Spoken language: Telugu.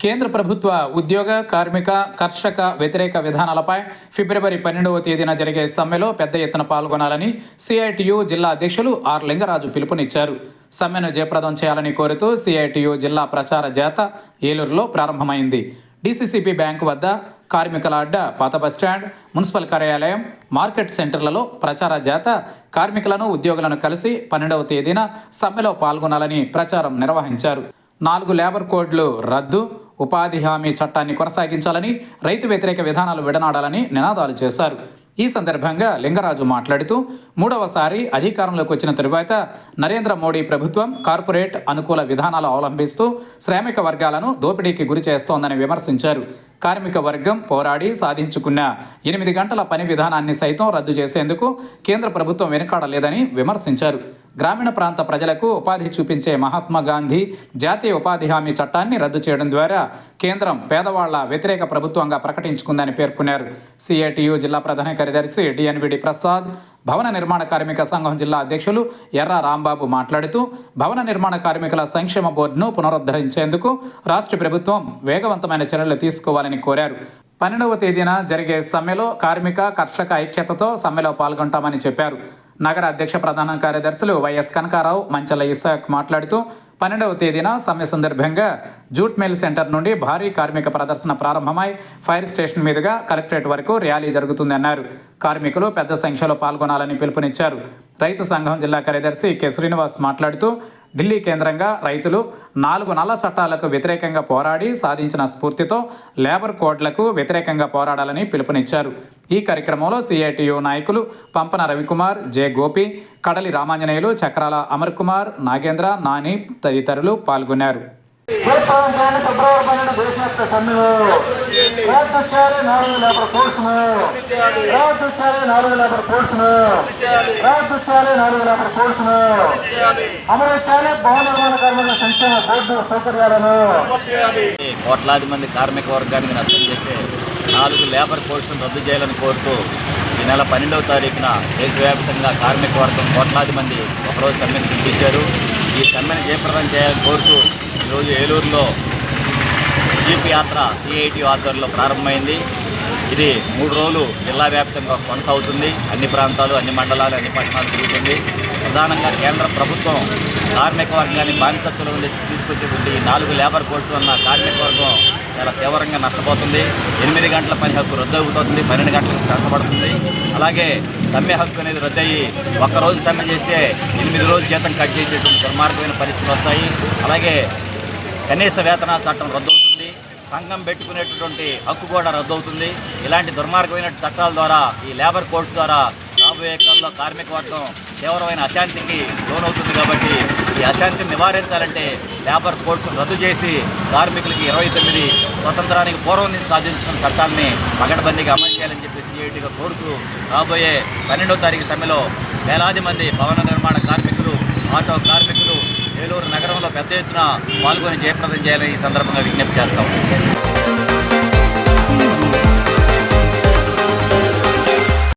కేంద్ర ప్రభుత్వ ఉద్యోగ కార్మిక కర్షక వ్యతిరేక విధానాలపై ఫిబ్రవరి 12వ తేదీన జరిగే సమ్మెలో పెద్ద ఎత్తున పాల్గొనాలని సిఐటియు జిల్లా అధ్యక్షులు ఆర్ లింగరాజు పిలుపునిచ్చారు. సమ్మెను జయప్రదం చేయాలని కోరుతూ సిఐటియు జిల్లా ప్రచార జాథా ఏలూరులో ప్రారంభమైంది. డిసిసిబి బ్యాంకు వద్ద, కార్మికుల అడ్డ, పాత బస్టాండ్, మున్సిపల్ కార్యాలయం, మార్కెట్ సెంటర్లలో ప్రచార జాథా కార్మికులను ఉద్యోగులను కలిసి 12వ తేదీన సమ్మెలో పాల్గొనాలని ప్రచారం నిర్వహించారు. 4 లేబర్ కోడ్లు రద్దు, ఉపాధి హామీ చట్టాన్ని కొనసాగించాలని, రైతు వ్యతిరేక విధానాలు విడనాడాలని నినాదాలు చేశారు. ఈ సందర్భంగా లింగరాజు మాట్లాడుతూ 3వసారి అధికారంలోకి వచ్చిన తరువాత నరేంద్ర మోడీ ప్రభుత్వం కార్పొరేట్ అనుకూల విధానాలు అవలంబిస్తూ శ్రామిక వర్గాలను దోపిడీకి గురి చేస్తోందని విమర్శించారు. కార్మిక వర్గం పోరాడి సాధించుకున్న 8 గంటల పని విధానాన్ని సైతం రద్దు చేసేందుకు కేంద్ర ప్రభుత్వం వెనుకాడలేదని విమర్శించారు. గ్రామీణ ప్రాంత ప్రజలకు ఉపాధి చూపించే మహాత్మా గాంధీ జాతీయ ఉపాధి హామీ చట్టాన్ని రద్దు చేయడం ద్వారా కేంద్రం పేదవాళ్ల వ్యతిరేక ప్రభుత్వంగా ప్రకటించుకుందని పేర్కొన్నారు. సిఐటియు జిల్లా ప్రధాన కార్యదర్శి డిఎన్విడి ప్రసాద్, భవన నిర్మాణ కార్మిక సంఘం జిల్లా అధ్యక్షులు ఎర్ర రాంబాబు మాట్లాడుతూ భవన నిర్మాణ కార్మికుల సంక్షేమ బోర్డును పునరుద్ధరించేందుకు రాష్ట్ర ప్రభుత్వం వేగవంతమైన చర్యలు తీసుకోవాలని కోరారు. 12వ తేదీన జరిగే సమ్మెలో కార్మిక కర్షక ఐక్యతతో సమ్మెలో పాల్గొంటామని చెప్పారు. నగర అధ్యక్ష ప్రధాన కార్యదర్శులు వైఎస్ కనకారావు, మంచల ఇసాక్ మాట్లాడుతూ 12వ తేదీన సమ్మె సందర్భంగా జూట్ మిల్ సెంటర్ నుండి భారీ కార్మిక ప్రదర్శన ప్రారంభమై ఫైర్ స్టేషన్ మీదుగా కలెక్టరేట్ వరకు ర్యాలీ జరుగుతుందన్నారు. కార్మికులు పెద్ద సంఖ్యలో పాల్గొనాలని పిలుపునిచ్చారు. రైతు సంఘం జిల్లా కార్యదర్శి కె శ్రీనివాస్ మాట్లాడుతూ ఢిల్లీ కేంద్రంగా రైతులు 4 నల్ల చట్టాలకు వ్యతిరేకంగా పోరాడి సాధించిన స్ఫూర్తితో లేబర్ కోడ్లకు వ్యతిరేకంగా పోరాడాలని పిలుపునిచ్చారు. ఈ కార్యక్రమంలో సిఐటియు నాయకులు పంపన రవికుమార్, జె గోపి, కడలి రామాంజనేయులు, చక్రాల అమర్ కుమార్, నాగేంద్ర, నాని తదితరులు పాల్గొన్నారు. కోట్లాది మంది కార్మిక వర్గానికి నష్టం చేసే 4 లేబర్ కోడ్స్ను రద్దు చేయాలని కోరుతూ ఈ నెల 12వ తారీఖున దేశవ్యాప్తంగా కార్మిక వర్గం కోట్లాది మంది ఒకరోజు సమ్మెను పిలిపించారు. ఈ సమ్మెను జయప్రదం చేయాలని కోరుతూ ఈరోజు ఏలూరులో జీప్ యాత్ర సిఐటియు ఆధ్వర్యంలో ప్రారంభమైంది. ఇది 3 రోజులు జిల్లా వ్యాప్తంగా కొనసాగుతుంది. అన్ని ప్రాంతాలు, అన్ని మండలాలు, అన్ని పట్టణాలు తిరుగుతుంది. ప్రధానంగా కేంద్ర ప్రభుత్వం కార్మిక వర్గాన్ని బానిసత్వంలో ఉండి తీసుకొచ్చేటువంటి ఈ 4 లేబర్ కోడ్స్ వలన కార్మిక వర్గం చాలా తీవ్రంగా నష్టపోతుంది. 8 గంటల పని హక్కు రద్దు అవుతుంది, 12 గంటలకు పెంచబడుతుంది. అలాగే సమ్మె హక్కు అనేది రద్దు అయ్యి ఒక్కరోజు సమ్మె చేస్తే 8 రోజులు జీతం కట్ చేసేటువంటి దుర్మార్గమైన పరిస్థితులు వస్తాయి. అలాగే కనీస వేతనాల చట్టం రద్దు అవుతుంది, సంఘం పెట్టుకునేటటువంటి హక్కు కూడా రద్దు అవుతుంది. ఇలాంటి దుర్మార్గమైన చట్టాల ద్వారా, ఈ లేబర్ కోడ్స్ ద్వారా రాబోయే కాలంలో కార్మిక వర్గం తీవ్రమైన అశాంతికి లోనవుతుంది. కాబట్టి ఈ అశాంతిని నివారించాలంటే లేబర్ కోడ్స్ రద్దు చేసి కార్మికులకి 29 స్వతంత్రానికి పూర్వం నుంచి సాధించుకున్న చట్టాలని పకడ్బందీగా అమలు చేయాలని చెప్పి సిఐటిగా కోరుతూ రాబోయే 12వ తారీఖు సమ్మెలో వేలాది మంది భవన నిర్మాణ కార్మికులు, ఆటో కార్మికులు ఏలూరు నగరంలో పెద్ద ఎత్తున పాల్గొని జయప్రదం చేయాలని ఈ సందర్భంగా విజ్ఞప్తి చేస్తాం.